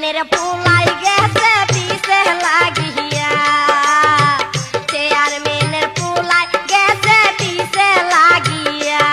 চেয়ারম্যানের ফুলাই গেছে পিছে লাগিয়া, চেয়ারম্যানের ফুলাই গেছে পিছে লাগিয়া।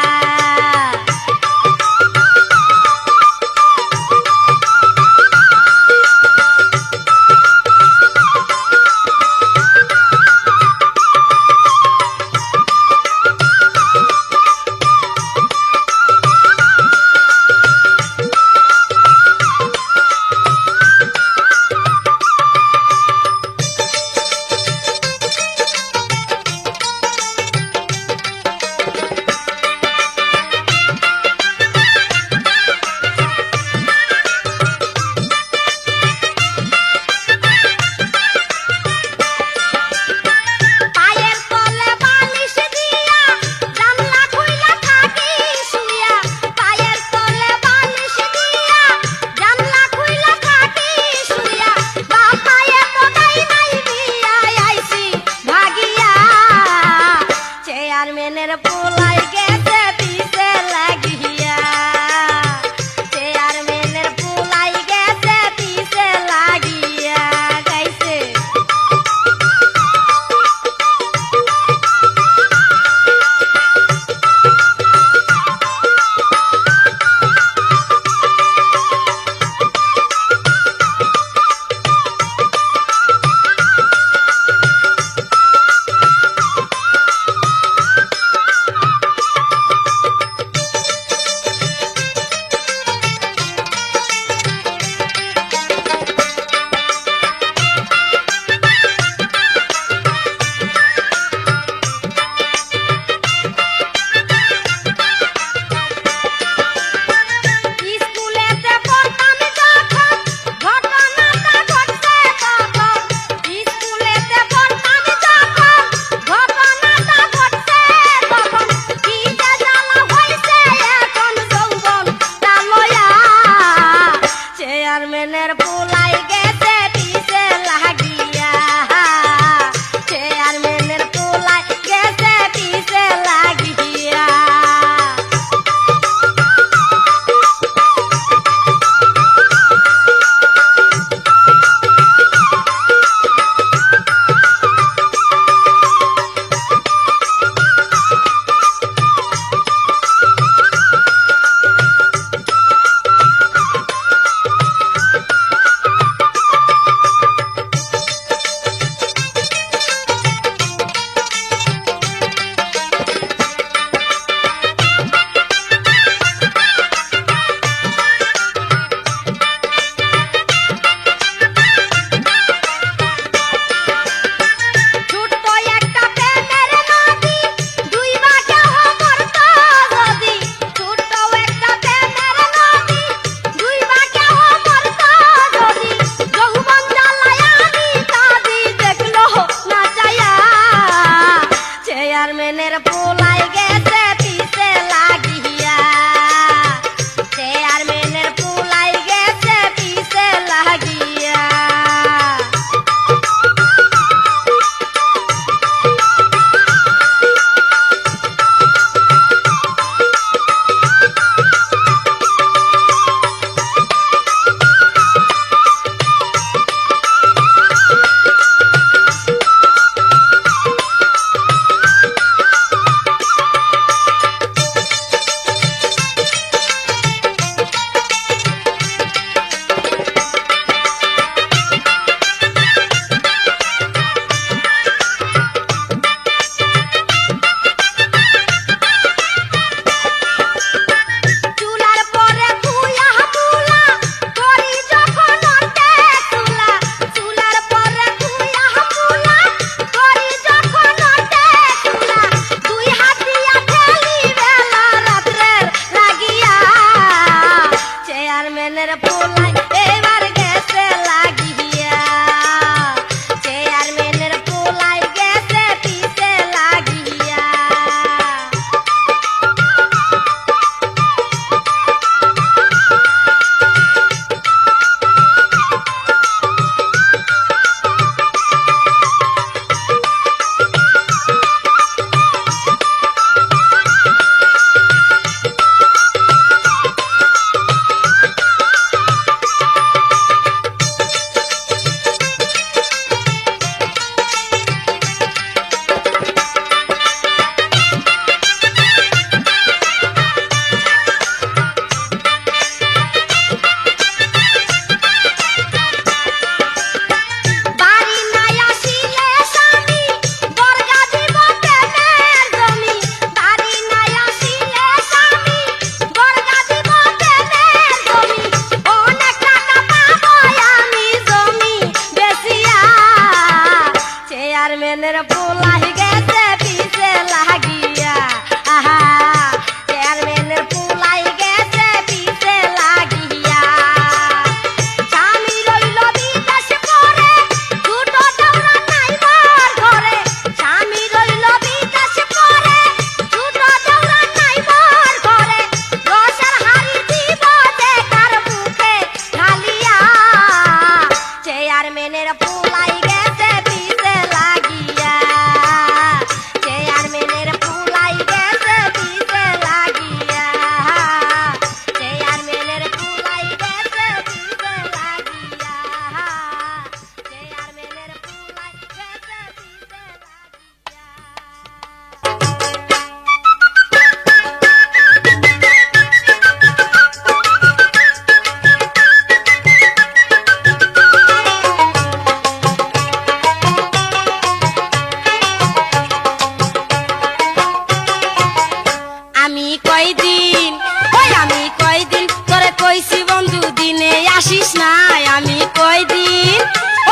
কয়দিন, ওই আমি কয়দিন তোরে কইছি বন্ধু দিনে আসিস না। আমি কয়দিন,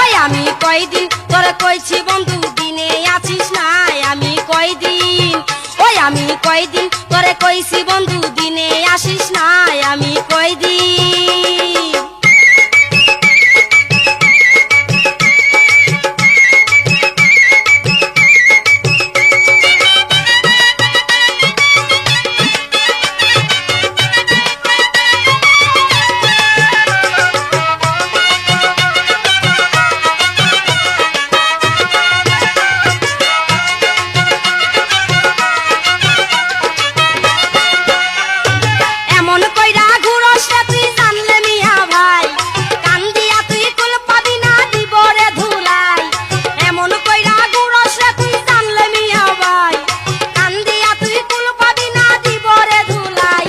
ওই আমি কয়দিন তোরে কইছি বন্ধু দিনে আসিস না। আমি কয়দিন, ওই আমি কয়দিন তোরে কইছি বন্ধু দিনে আসিস না। আমি কয়দিন। এমন কইরা ঘুরস রে তুই জানলে মিয়া ভাই, কান দিয়া তুই কুল পাবি না দিব রে ধুলাই। এমন কইরা ঘুরস রে তুই জানলে মিয়া ভাই, কান দিয়া তুই কুল পাবি না দিব রে ধুলাই।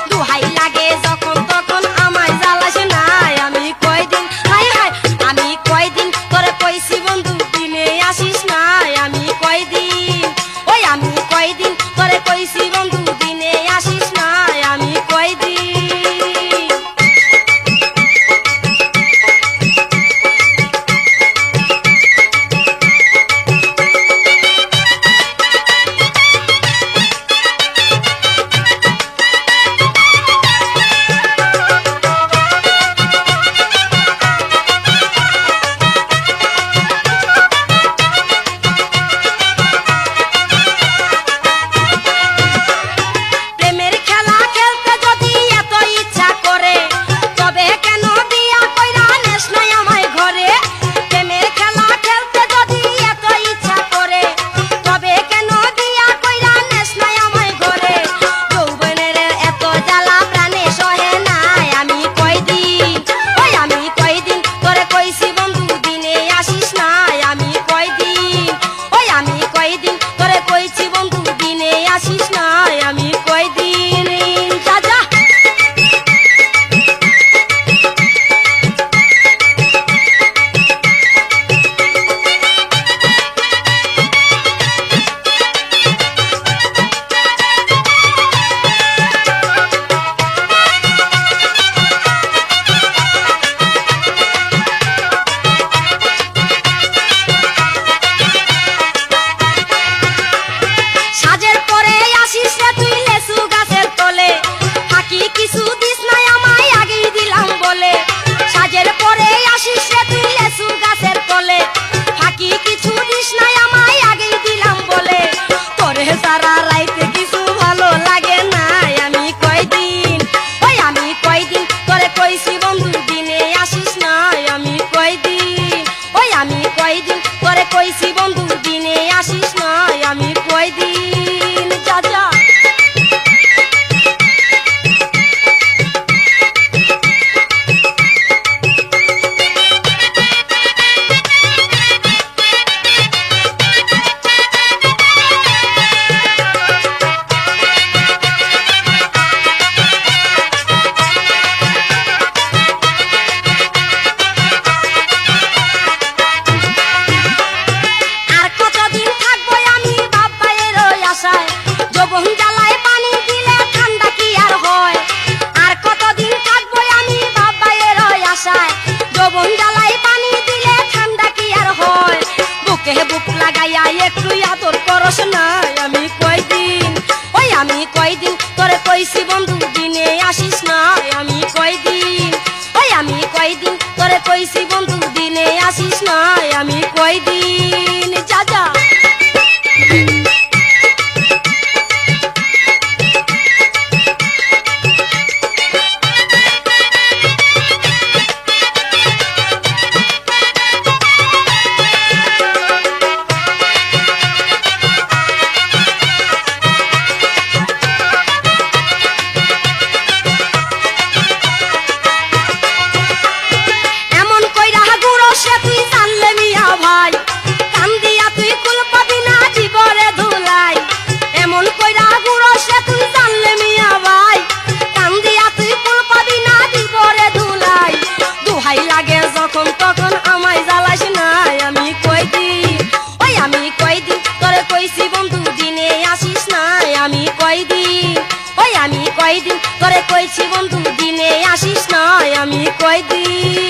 দুহাই লাগে যখন তখন আমায় জ্বালাস না। আমি কয়দিন, হাই হাই আমি কয়দিন তোরে কইছি বন্ধু দিনে আসিস না। আমি কয়দিন, ওই আমি কয়দিন তোরে কইছি বন্ধু দিনে আসিস না। আমি কয়দিন। প্রেমের খেলা খেলতে যদি এত ইচ্ছা করে, তবে কেন বিয়া কইরা নেস নাই আমায় ঘরে। প্রেমের খেলা খেলতে যদি এত ইচ্ছা করে, তবে কেন বিয়া কইরা নেস নাই আমায় ঘরে। যৌবনের এত জ্বালা প্রাণে সহে নাই। আমি কয়দিন, ওই আমি কয়দিন তোরে কইছি বন্ধু দিনে আসিস না। আমি কয়দিন, ওই আমি কয়দিন তোরে কইছি বন্ধু দিনে আসিস না। আমি কয়দিন। যা যা। সাজের পরে আসিস রে তুই লেসু গাছের তলে, ফাঁকি কিছু দিস নাই আমায় আগেই দিলাম বলে। সাজের পরে আসিস রে তুই লেসু গাছের তলে, ফাঁকি কিছু দিস নাই আমায় আগেই দিলাম বলে। তোরে সারা রাইতে কিছু ভালো লাগে না। আমি কয়দিন, ওই আমি কয়দিন তোরে কইছি বন্ধু দিনে আসিস না। আমি কয়দিন, ওই আমি কয়দিন তোরে কইছি বন্ধু দিনে আসিস না। আমি কয়দিন। যা যা। আর কতদিন থাকবো আমি বাপ্পায়ের ওই আশায়, যৌবন জ্বালায় পানি দিলে ঠান্ডা কি আর হয়। আর কতদিন থাকবো আমি বাপ্পায়ের ওই আশায়, যৌবন জ্বালায় পানি দিলে ঠান্ডা কি আর হয়। বুকে বুক লাগাইয়া একটু আদর করস না। আমি কয়দিন, ওই আমি কয়দিন তোরে কইছি বন্ধু দিনে আসিস না। আমি কয়দিন, ওই আমি কয়দিন তোরে কইছি বন্ধু দিনে আসিস না। আমি কয়দিন। যা যা। কয়দিন তোরে কইছি বন্ধু দিনে আসিস না আমি কয়দিন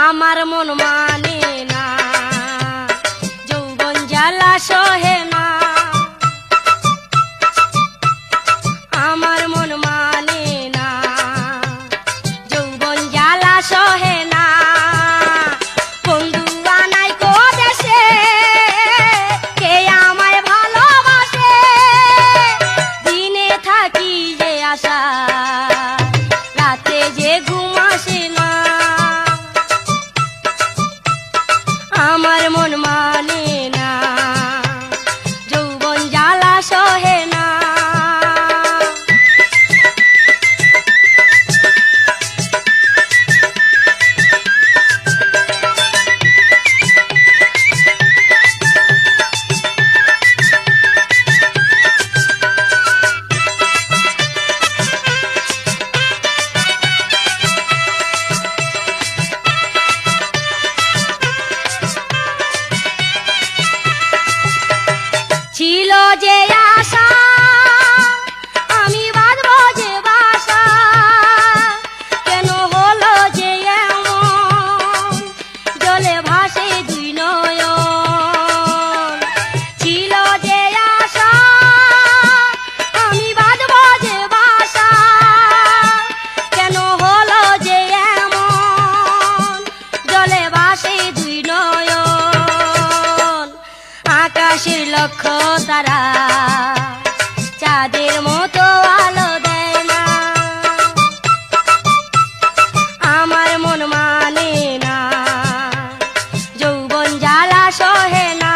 আমার মন মানে না যৌবন জ্বালা সহে না আমার মন মানে না যৌবন জ্বালা সহে না বন্ধু আনাই কো দেশে কে আমায় ভালোবাসে দিনে থাকি যে আশা রাতে যে ঘুম আসে না আমার মন মানে না যৌবন জ্বালা সহে না ছিল যে আশা আমি বাঁধব যে বাসা কেন হলো যে এমন জলে ভাসে দুই নয়ন ছিল যে আশা আমি বাঁধব যে বাসা কেন হলো যে এমন জলে ভাসে দুই নয়ন আকাশের লক্ষ্য তারা চাঁদের মতো আলো দেয় না আমার মন মানে না যৌবন জ্বালা সহে না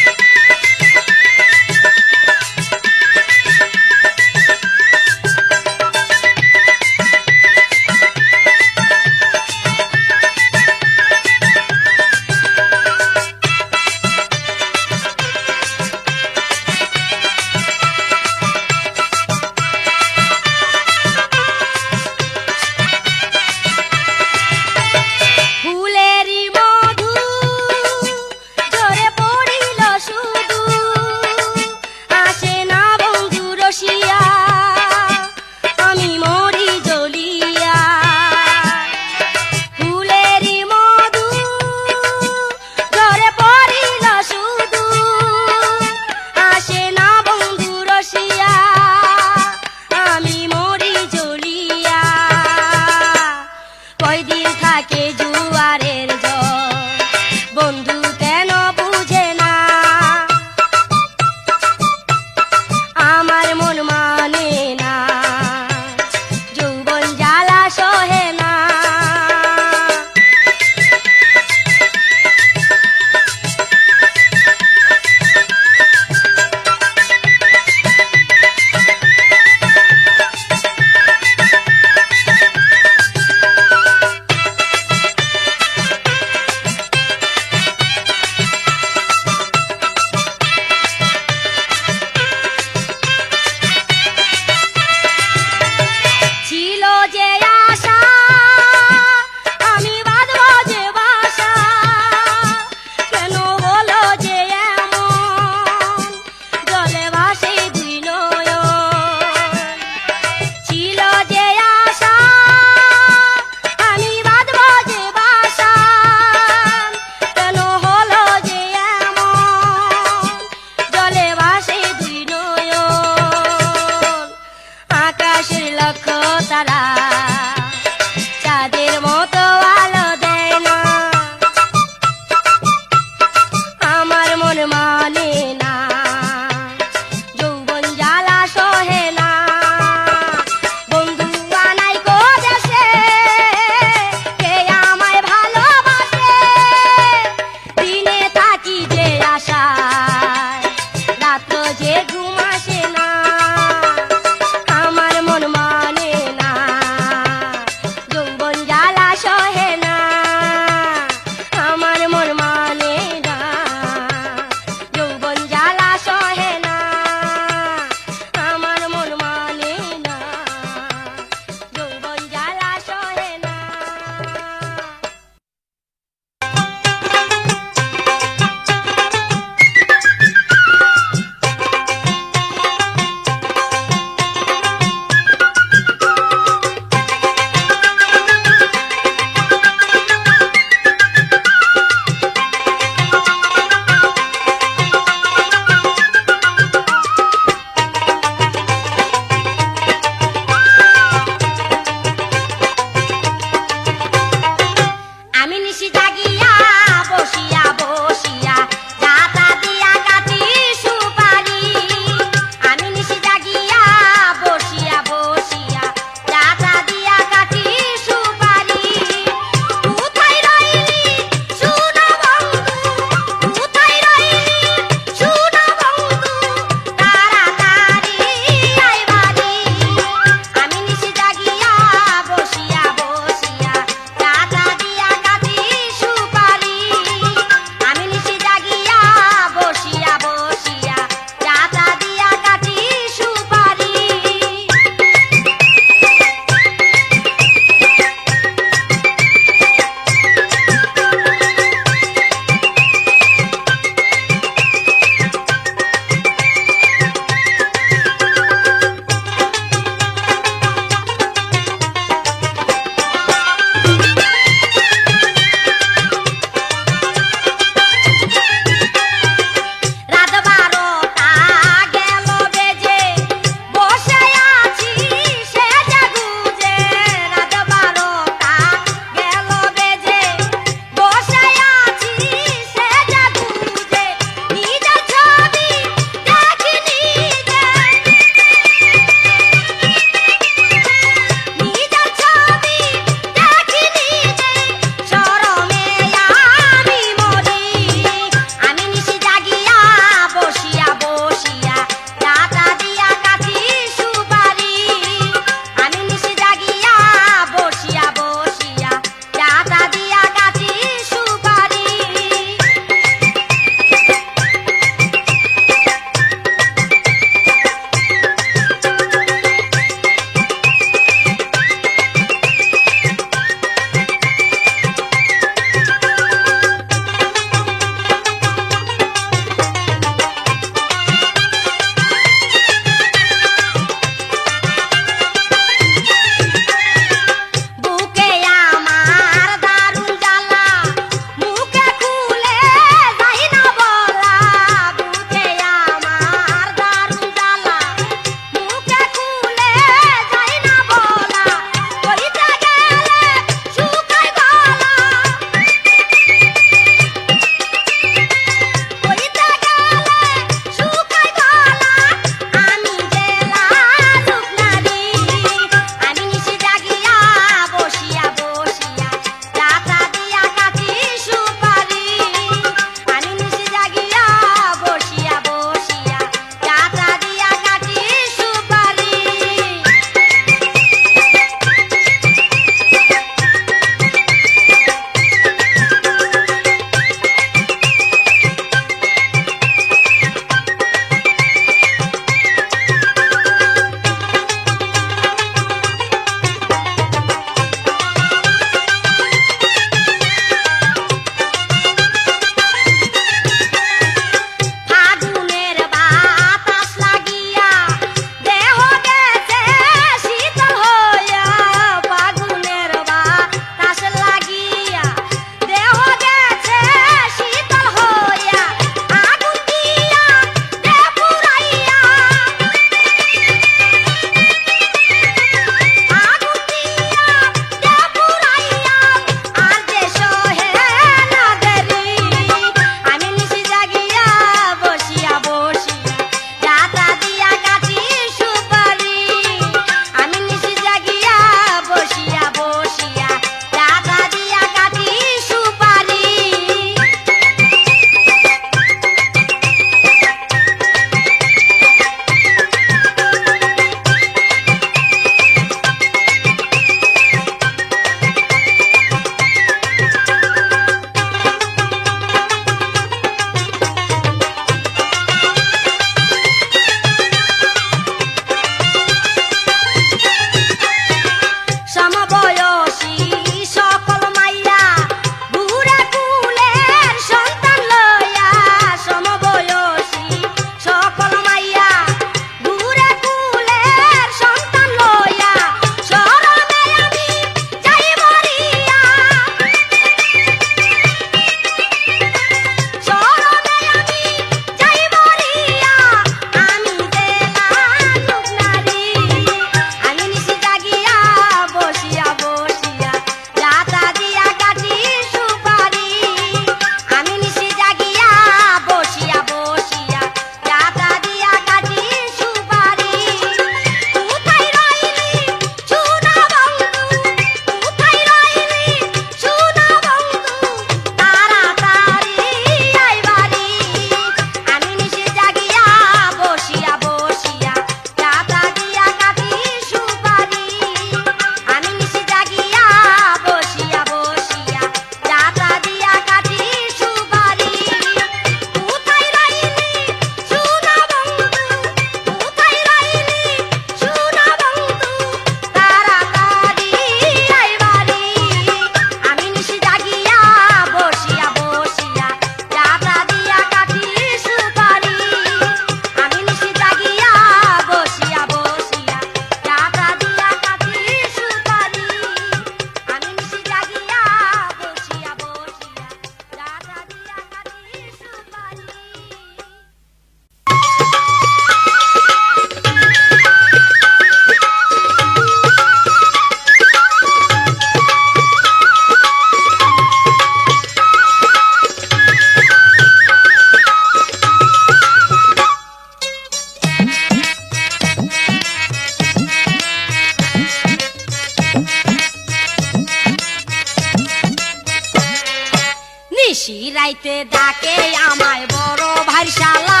যাইতে ডাকে আমায় বড় ভাই শালা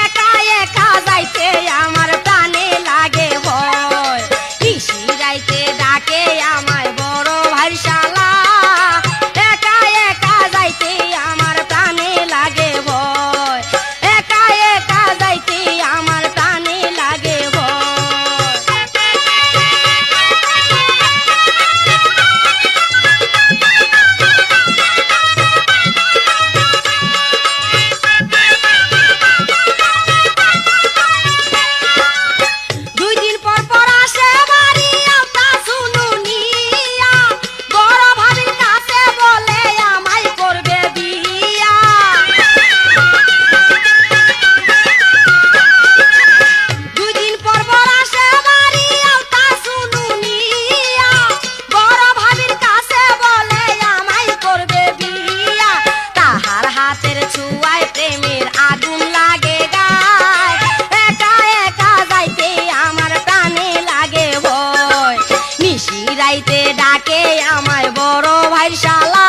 একা একা যাইতে আমার প্রাণে লাগে ভয় নিশি রাইতে ডাকে আমায় বড় ভাই শালা একা একা যাইতে আমার প্রাণে লাগে ভয় একা একা যাইতে আমার প্রাণে লাগে ভয় রাইতে ডাকে আমায় বড় ভাই শালা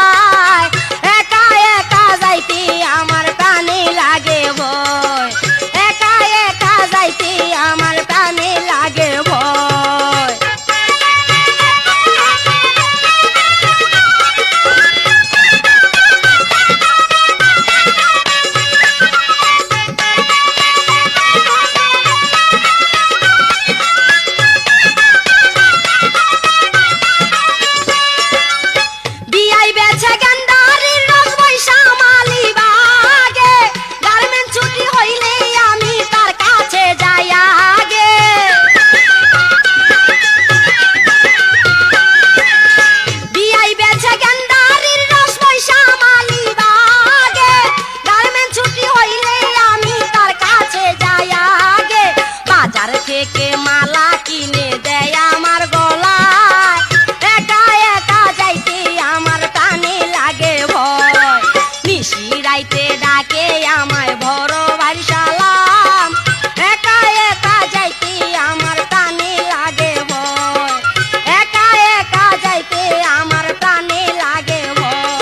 একা একা যাইতে আমার প্রাণে লাগে ভয় একা একা যাইতে আমার প্রাণে লাগে ভয় থেকে মালা কিনে দেয় আমার গলায় একা একা যাইতে আমার প্রাণে লাগে ভয় নিশি রাইতে ডাকে আমায় বড় ভাই শালা একা একা যাইতে আমার প্রাণে লাগে ভয় একা একা যাইতে আমার প্রাণে লাগে ভয়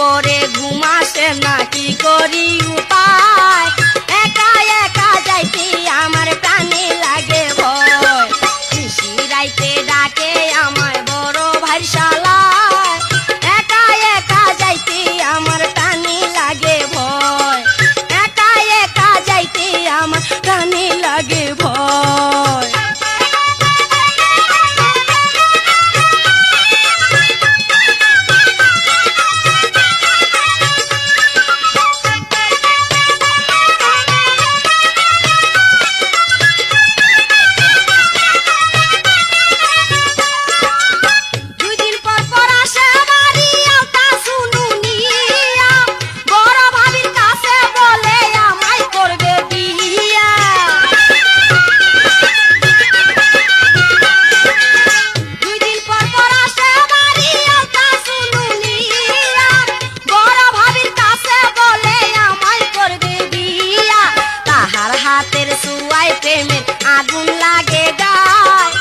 করে ঘুমাসে না কি করি উপায় একা একা যাইতে আমার প্রাণে লাগে ভয় নিশি রাইতে ডাকে আমায় বড় ভাই শালা একা একা যাইতে আমার প্রাণে লাগে ভয় একা একা যাইতে আমার প্রাণে লাগে ভয় আগুন লাগে গায়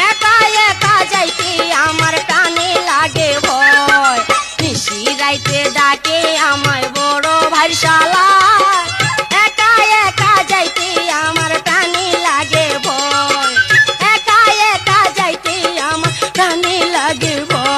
একা একা যাইতে আমার প্রাণে লাগে ভয় নিশি রাইতে ডাকে আমায় বড় ভাই শালা একা একা যাইতে আমার প্রাণে লাগে ভয় একা একা যাইতে আমার প্রাণে লাগে ভয়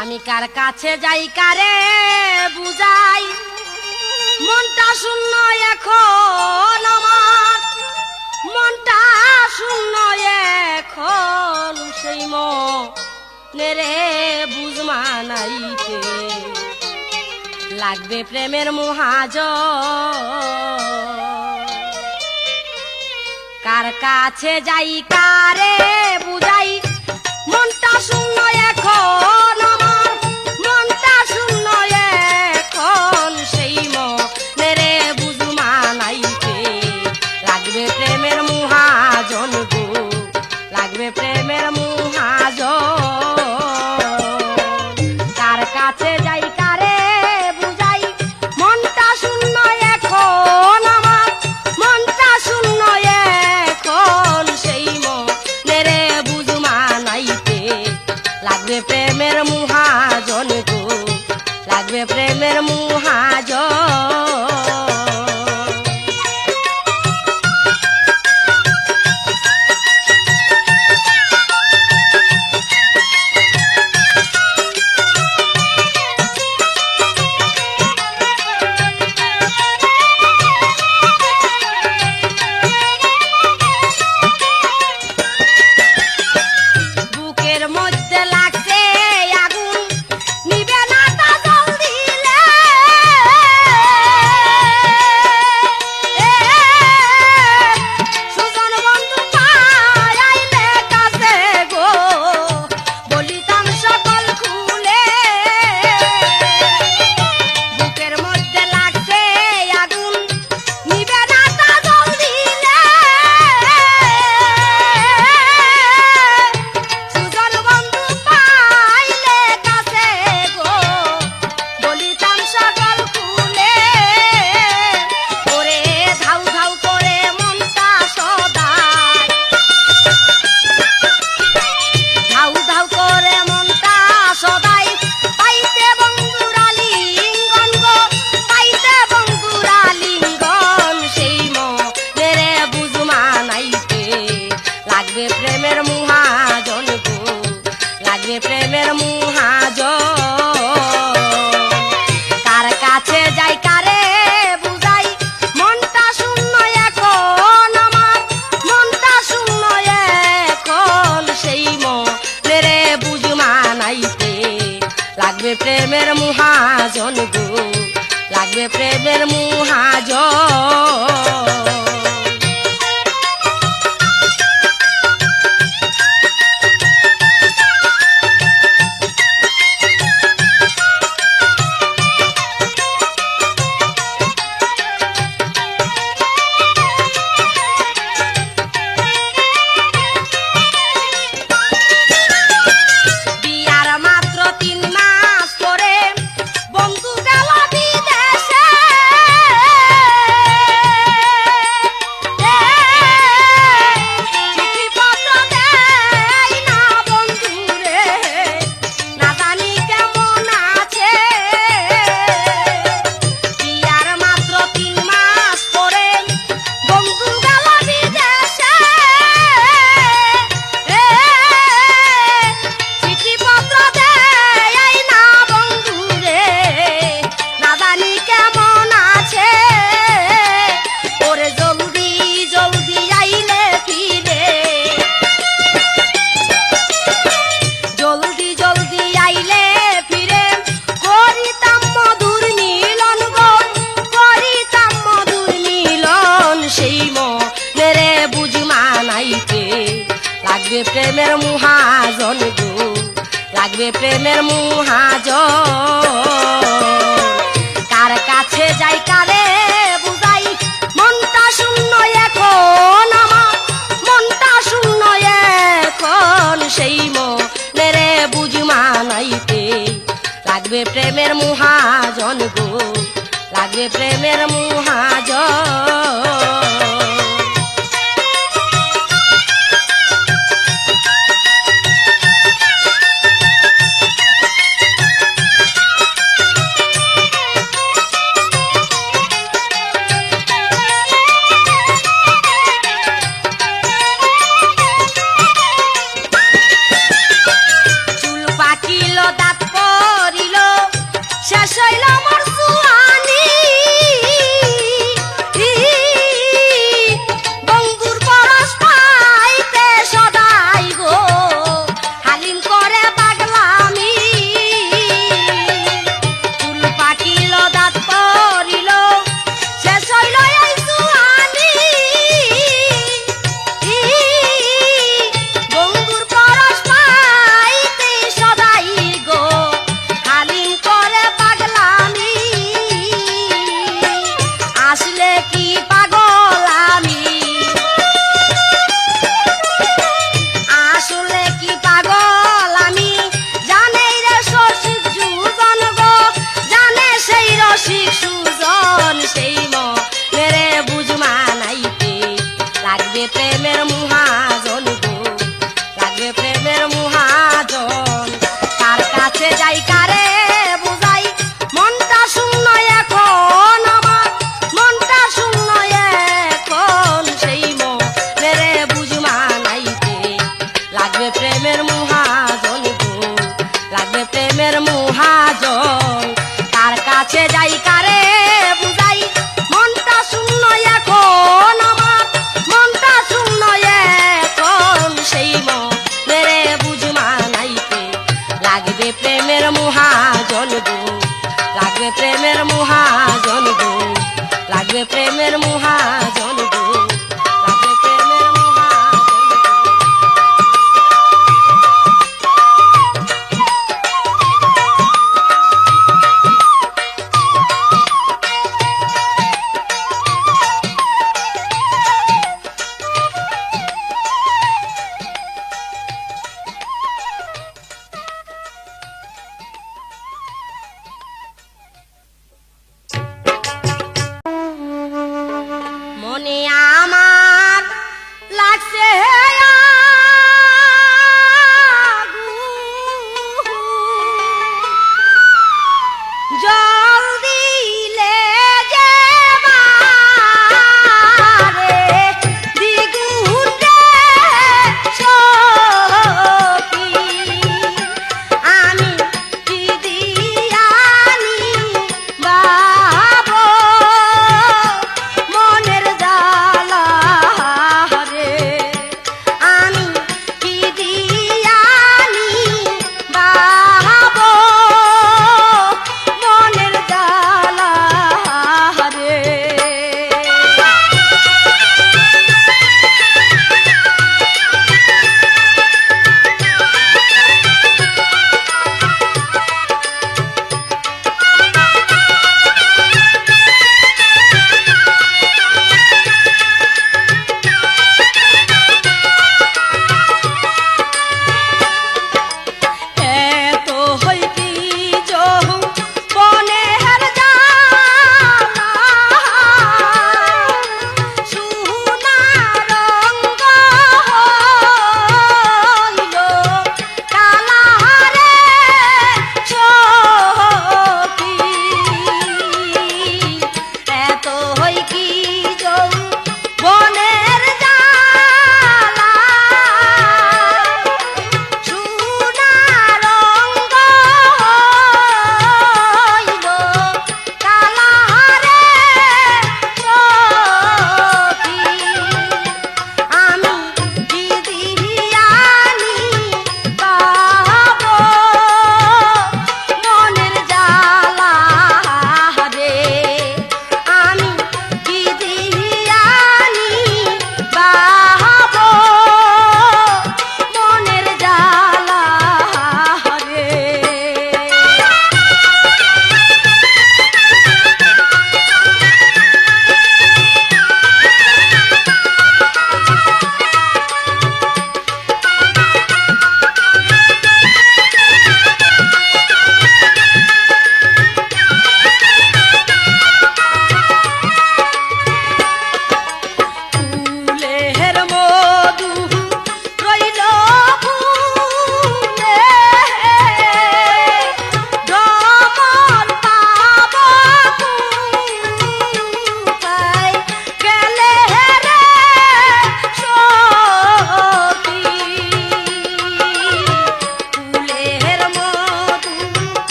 আমি কার কাছে যাই কারে বুঝাই মনটা শূন্য এখন আমার মনটা শূন্য এখন সেই মনেরে বুঝমা নাইতে লাগবে প্রেমের মহাজন কার কাছে যাই কারে বুঝাই মনটা শূন্য এখন আমার মনটা শূন্য এখন সেই মনেরে বুঝমা নাইতে লাগবে প্রেমের মহাজন গো লাগবে প্রেমের মহাজন কার কাছে যাই কারে বুঝাই মনটা শূন্য এখন আমার মনটা শূন্য এখন সেই মনেরে বুঝমা নাইতে লাগবে প্রেমের মহাজন গো লাগবে প্রেমের মহাজন প্রেমের মহাজন কার কাছে যাই কারে বুঝাই মনটা শূন্য এখন আমার মনটা শূন্য এখন সেই মনেরে বুঝমা নাইতে লাগবে প্রেমের মহাজন গো লাগবে প্রেমের মহাজন প্রেমের মহাজন গো, লাগবে প্রেমের মহাজন। কার কাছে যাই কারে বুঝাই, মনটা শূন্য এখন আমার, মনটা শূন্য এখন। সেই মনেরে বুঝ মানাইতে লাগবে প্রেমের মহাজন গো, লাগবে প্রেমের মহাজন। দাঁত পড়িল শেষ হইল মোর জুয়ানি, বন্ধুর পরশ পাইতে সদাই গো হালিম করে পাগলামি। চুল পাকিল দাঁত পড়িল শেষ হইল এই জুয়ানি, বন্ধুর পরশ পাইতে সদাই গো হালিম করে পাগলামি। আসলে কি পাগল আমি, আসলে কি পাগল আমি, জানে রে রসিক সুজন গো, জানে সেই রসিক সুজন। সেই মনেরে বুঝ মানাইতে লাগবে প্রেমের মহাজন গো, লাগবে প্রেমের মহাজন। কার কাছে যাই কারে বুঝাই, মনটা শূন্য এখন আমার, মনটা শূন্য এখন। সেই মনেরে বুঝ মানাইতে লাগবে প্রেমের মহাজন গো, লাগবে প্রেমের মহাজন। কার কাছে যাই কারে বুঝাই, মনটা শূন্য এখন আমার, মনটা শূন্য এখন। সেই মনেরে বুঝ মানাইতে লাগবে প্রেমের মহাজন গো, লাগবে প্রেমের মহাজন গো, লাগবে প্রেমের মহাজন।